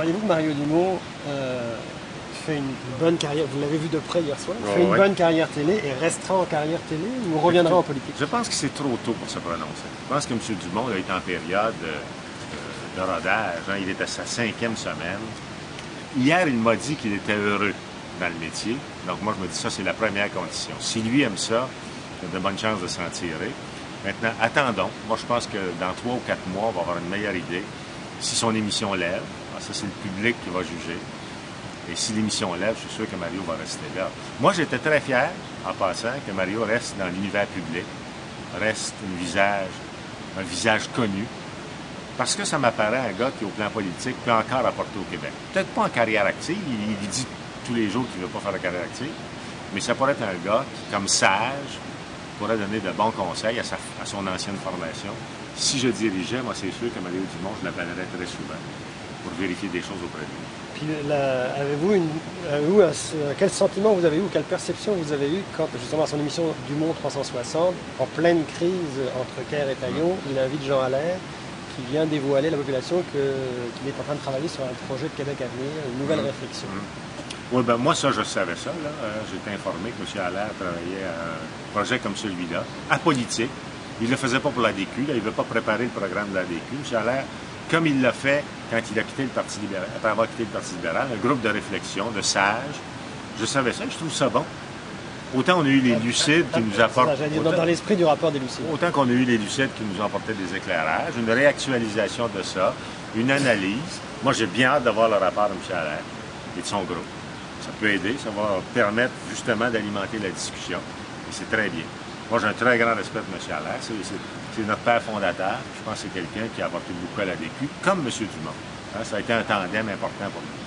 Croyez-vous que Mario Dumont fait une bonne carrière, vous l'avez vu de près hier soir, fait une ouais. bonne carrière télé et restera en carrière télé ou reviendra en politique? Je pense que c'est trop tôt pour se prononcer. Je pense que M. Dumont est en période de rodage. Hein. Il est à sa 5e semaine. Hier, il m'a dit qu'il était heureux dans le métier. Donc moi, je me dis ça, c'est la première condition. Si lui aime ça, il a de bonnes chances de s'en tirer. Maintenant, attendons. Moi, je pense que dans 3 ou 4 mois, on va avoir une meilleure idée. Si son émission lève, ça, c'est le public qui va juger. Et si l'émission lève, je suis sûr que Mario va rester là. Moi, j'étais très fier, en passant, que Mario reste dans l'univers public, reste un visage connu, parce que ça m'apparaît un gars qui, au plan politique, peut encore apporter au Québec. Peut-être pas en carrière active, il dit tous les jours qu'il ne veut pas faire de carrière active, mais ça pourrait être un gars qui, comme sage, pourrait donner de bons conseils à son ancienne formation. Si je dirigeais, moi, c'est sûr que Mario Dumont, je l'appellerais très souvent pour vérifier des choses auprès de lui. Puis quel sentiment vous avez eu ou quelle perception vous avez eu quand, justement, à son émission Dumont 360, en pleine crise entre Caire et Taillon, il invite Jean Allaire, qui vient dévoiler à la population qu'il est en train de travailler sur un projet de Québec à venir, une nouvelle réflexion. Oui, ben moi, ça, je savais ça. J'étais informé que M. Allaire travaillait à un projet comme celui-là, apolitique. Il ne le faisait pas pour l'ADQ, il ne veut pas préparer le programme de l'ADQ. M. Allaire, comme il l'a fait quand il a quitté le Parti libéral, après avoir quitté le Parti libéral, un groupe de réflexion, de sages. Je savais ça, je trouve ça bon. Autant on a eu les lucides qui nous apportent... Dans l'esprit du rapport des lucides. Autant qu'on a eu les lucides qui nous ont apporté des éclairages, une réactualisation de ça, une analyse. Moi, j'ai bien hâte de voir le rapport de M. Allaire et de son groupe. Ça peut aider, ça va permettre justement d'alimenter la discussion. Et c'est très bien. Moi, j'ai un très grand respect pour M. Allaire. C'est notre père fondateur. Je pense que c'est quelqu'un qui a apporté beaucoup à l'ADQ, comme M. Dumont. Hein, ça a été un tandem important pour nous.